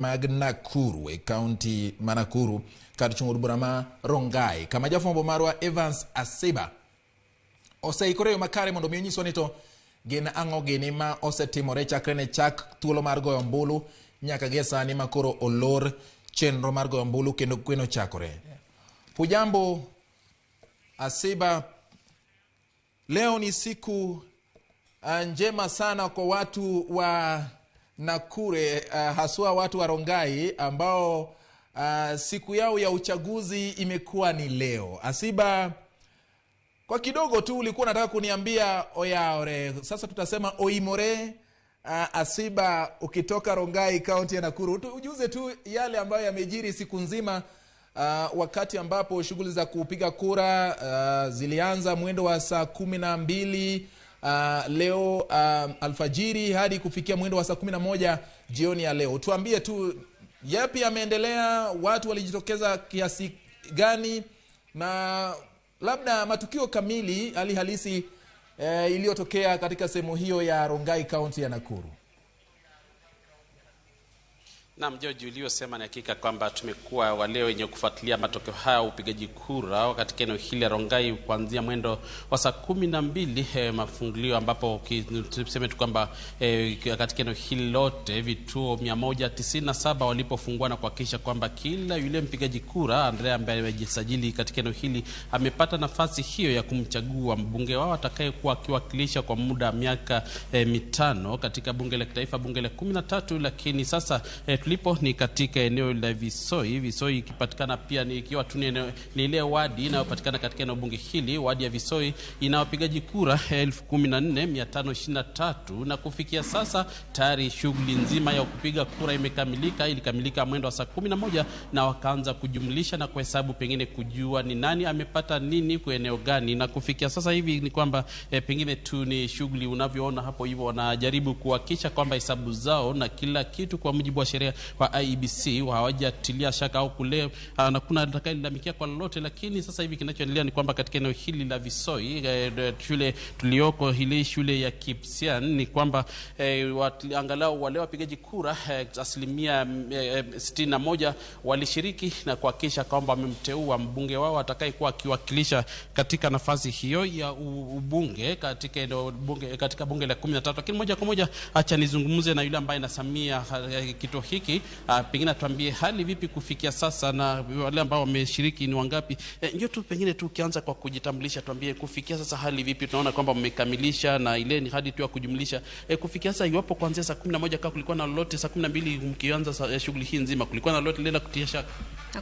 mag Nakuru e county Manakuru kar chung'ur bura ma Rongai kama jafwambo marwa Evans Asiba oseikore yo makare mondo mi onyiswa ni to gin ang'o gini ma osetimore chakre ne chak thuolo mar goyo ombulu nyaka gie sani ma koro olor chenro mar goyo ombulu kendo kweno chakore. Hujambo Asiba, leo ni siku njema sana kwa watu wa Nakure, haswa watu wa Rongai ambao siku yao ya uchaguzi imekuwa ni leo. Asiba, kwa kidogo tu ulikuwa nataka kuniambia oyaore, sasa tutasema oimore. Asiba, ukitoka Rongai county ya Nakuru, ujuze tu yale ambayo yamejiri siku nzima, wakati ambapo shughuli za kupiga kura zilianza mwendo wa saa 12 leo alfajiri hadi kufikia mwendo wa saa 11 jioni ya leo. Tuambie tu yapi yameendelea, watu walijitokeza kiasi gani, na labda matukio kamili hali halisi iliyotokea katika sehemu hiyo ya Rongai county ya Nakuru. Na George, uliosema ni hakika kwamba tumekuwa wale wenye kufuatilia matokeo haya upigaji kura katika eneo hili la Rongai kuanzia mwendo wa saa 12 mafungulio, ambapo tuseme tu kwamba katika eneo hili lote vituo 197 walipofungua na kuhakikisha kwamba kila yule mpigaji kura Andrea ambaye amejisajili katika eneo hili amepata nafasi hiyo ya kumchagua mbunge wao atakayekuwa akiwakilisha kwa muda wa miaka 5 katika bunge la kitaifa, bunge la 13. Lakini sasa tulipo ni katika eneo la Visoi ikipatikana pia ni ikiwa tu ni ile wadi inayopatikana katika eneo bunge hili. Wadi ya Visoi ina wapigaji kura 14523, na kufikia sasa tayari shughuli nzima ya kupiga kura imekamilika. Ilikamilika mwendo wa saa 11 na wakaanza kujumlisha na kuhesabu pengine kujua ni nani amepata nini kwa eneo gani, na kufikia sasa hivi ni kwamba pengine tu ni shughuli unavyoona hapo hivyo, wanajaribu kuhakikisha kwamba hesabu zao na kila kitu kwa mujibu wa sheria wa IEBC hawajatilia shaka au kule na kuna atakayelalamikia kwa lolote. Lakini sasa hivi kinachoendelea ni kwamba katika eneo hili la Visoi, shule tulioko hili shule ya Kipsian, ni kwamba angalau wale wapigaji kura asilimia 61 walishiriki na kuhakikisha kwamba wamemteua mbunge wao atakayekuwa akiwakilisha katika nafasi hiyo ya ubunge katika eneo bunge, katika bunge la 13. Lakini moja kwa moja acha nizungumze na yule ambaye anasamia kituo hiki, pengine tuambie hali vipi kufikia sasa na wale ambao wameshiriki ni wangapi. Ndio tu pengine tu ukianza kwa kujitambulisha, tuambie kufikia sasa hali vipi. Tunaona kwamba mmekamilisha na ile ni hadi tu ya kujumlisha kufikia sasa, iwapo kuanzia saa 11 kama kulikuwa na lolote, saa 12 mkianza shughuli hii nzima kulikuwa na lolote lela kutia shaka.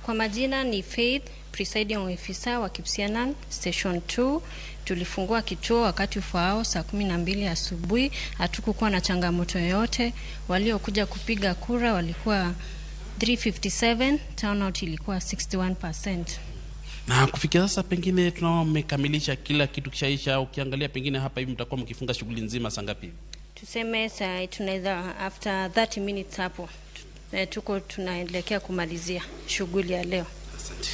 Kwa majina ni Faith, presiding officer wa Kipsianan station 2. Tulifungua kituo wakati ufaao saa 12 asubuhi. Hatukukuwa na changamoto yoyote. Waliokuja kupiga kura walikuwa 357, turnout ilikuwa 61%. Na kufikia sasa pengine tunaona mmekamilisha kila kitu kishaisha. Ukiangalia pengine hapa hivi mtakuwa mkifunga shughuli nzima saa ngapi? Tuseme saa tunaweza after 30 minutes hapo tuko tunaelekea kumalizia shughuli ya leo. Asante.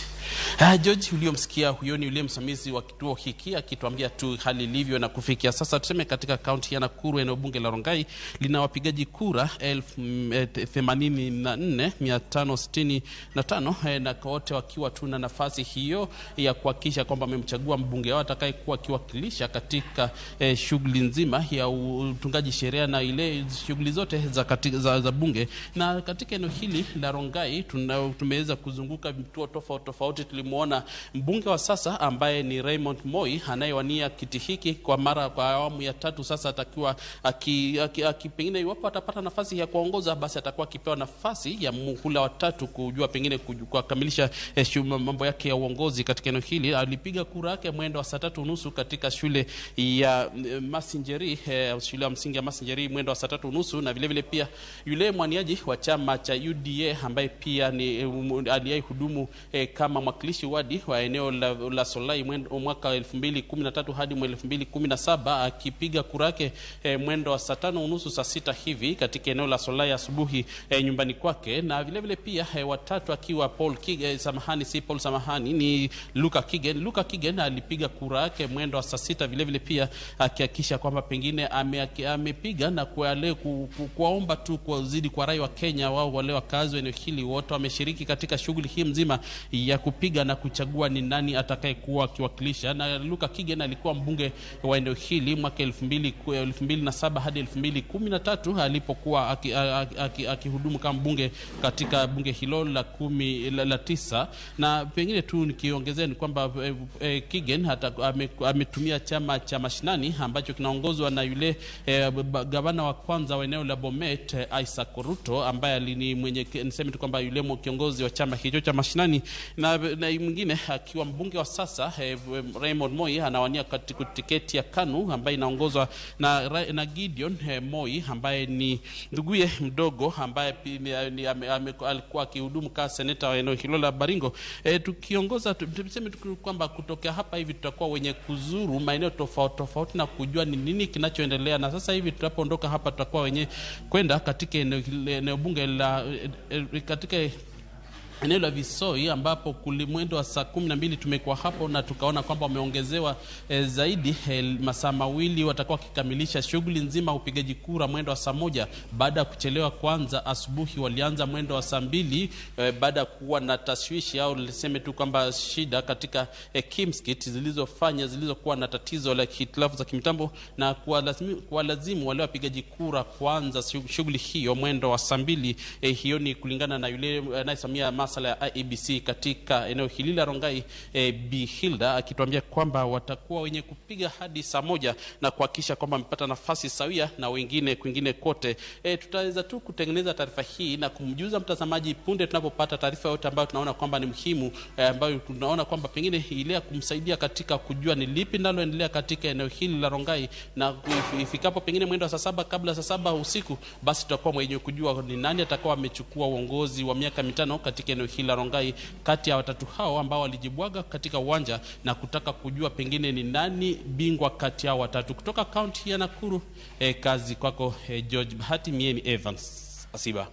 George, uliomsikia huyo ni yule msimamizi wa kituo hiki akituambia tu hali ilivyo. Na kufikia sasa tuseme katika kaunti ya Nakuru eneo bunge la Rongai lina wapigaji kura 84,565 na wote wakiwa tu na nafasi hiyo ya kuhakikisha kwamba wamemchagua mbunge wao atakayekuwa akiwakilisha katika shughuli nzima ya utungaji sheria na ile shughuli zote za bunge. Na katika eneo hili la Rongai tumeweza kuzunguka vituo tofauti. Tulimuona mbunge wa sasa ambaye ni Raymond Moi anayewania kiti hiki kwa awamu ya 3. Sasa atakiwa pengine iwapo atapata nafasi ya kuongoza, basi atakuwa akipewa nafasi ya muhula wa 3 kujua pengine kukamilisha mambo yake ya uongozi katika eneo hili. Alipiga kura yake mwendo wa saa 3:30 katika shule ya Masingeri, shule ya msingi ya Masingeri mwendo wa saa 3:30. Na vile vile pia yule mwaniaji wa chama cha UDA ambaye pia ni aliyehudumu kama mwakilishi mwakilishi wadi wa eneo la Solai mwaka 2013 hadi 2017 akipiga kura yake mwendo wa saa 5:30 saa 6 hivi katika eneo la Solai asubuhi nyumbani kwake. Na vile vile pia watatu akiwa ni Luka Kigen alipiga kura yake mwendo wa saa 6 vile vile pia akihakikisha kwamba pengine amepiga na kuwaomba tu kuzidi kwa rai wa Kenya, wao wale wakazi wa eneo hili wote wameshiriki katika shughuli hii mzima ya kupiga na kuchagua ni nani atakayekuwa akiwakilisha. Na Luka Kigen alikuwa mbunge wa eneo hili mwaka 2007 hadi 2013 alipokuwa akihudumu kama mbunge katika bunge hilo la 9. Na pengine tu nikiongezea ni kwamba Kigen ametumia chama cha mashinani ambacho kinaongozwa na yule gavana wa kwanza wa eneo la Bomet Isaac Ruto, ambaye niseme tu kwamba yule kiongozi wa chama hicho cha mashinani, na mwingine akiwa mbunge wa sasa Raymond Moi anawania katika tiketi ya KANU ambaye inaongozwa na Gideon Moi ambaye ni nduguye mdogo ambaye alikuwa akihudumu kama seneta wa eneo hilo la Baringo. Tukiongoza tuseme kwamba kutoka hapa hivi tutakuwa wenye kuzuru maeneo tofauti na kujua ni nini kinachoendelea. Na sasa hivi tutapoondoka hapa tutakuwa wenye kwenda katika eneo bunge la katika eneo la Visoi ambapo kulimwendo wa saa 12 tumekuwa hapo na tukaona kwamba wameongezewa zaidi masaa mawili. Watakuwa kikamilisha shughuli nzima upigaji kura mwendo wa saa 1 baada ya kuchelewa kwanza asubuhi. Walianza mwendo wa saa 2 baada ya kuwa na tashwishi au niseme tu kwamba shida katika Kimskit zilizokuwa na tatizo la hitilafu za kimtambo, na kwa lazimu wale wapigaji kura kuanza shughuli hiyo mwendo wa saa 2. Hiyo ni kulingana na yule anayesimamia masala ya IEBC katika eneo hili la Rongai, Bi Hilda, akituambia kwamba watakuwa wenye kupiga hadi saa 1 na kuhakikisha kwamba wamepata nafasi sawia na wengine kwingine kote. Tutaweza tu kutengeneza taarifa hii na kumjuza mtazamaji punde tunapopata taarifa yote ambayo tunaona kwamba ni muhimu, ambayo tunaona kwamba pengine ile kumsaidia katika kujua ni lipi linaloendelea katika eneo hili la Rongai. Na ifikapo pengine mwendo wa saa 7 kabla saa 7 usiku, basi tutakuwa mwenye kujua ni nani atakuwa amechukua uongozi wa miaka 5 katika eneo hili la Rongai kati ya watatu hao ambao walijibwaga katika uwanja na kutaka kujua pengine ni nani bingwa kati ya watatu. Kutoka kaunti ya Nakuru, kazi kwako George Bahati. Mieni Evans Asiba.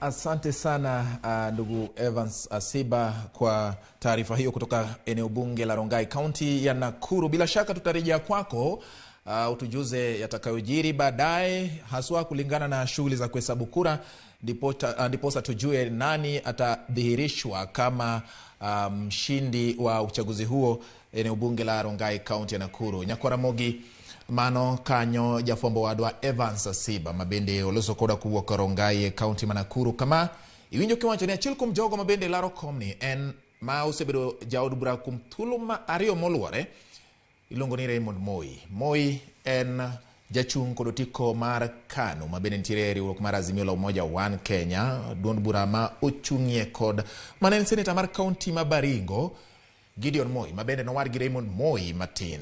Asante sana ndugu Evans Asiba kwa taarifa hiyo kutoka eneo bunge la Rongai, kaunti ya Nakuru. Bila shaka tutarejea kwako utujuze yatakayojiri baadaye, haswa kulingana na shughuli za kuhesabu kura, ndiposa tujue nani atadhihirishwa kama mshindi wa uchaguzi huo eneo bunge la Rongai, kaunti ya Nakuru. Nyakora Mogi mano kanyo jafombo wadwa Evans Asiba mabende oloso koda kuwuok Rongai, kaunti ma Nakuru. Kama iwinjo kiwacho ni achiel kuom jogo mabende laro komni en ma osebedo jaod bura kuom thuolo ma ariyo moluore, iluongo ni Raymond Moi. Moi en jachung' kod otiko mar KANU mabende nitiere riwruok mar Azimio la Umoja One Kenya, duond bura ma ochung'ie kod mane en seneta mar kaunti ma Baringo Gideon Moi mabende nowar gi Raymond Moi matin.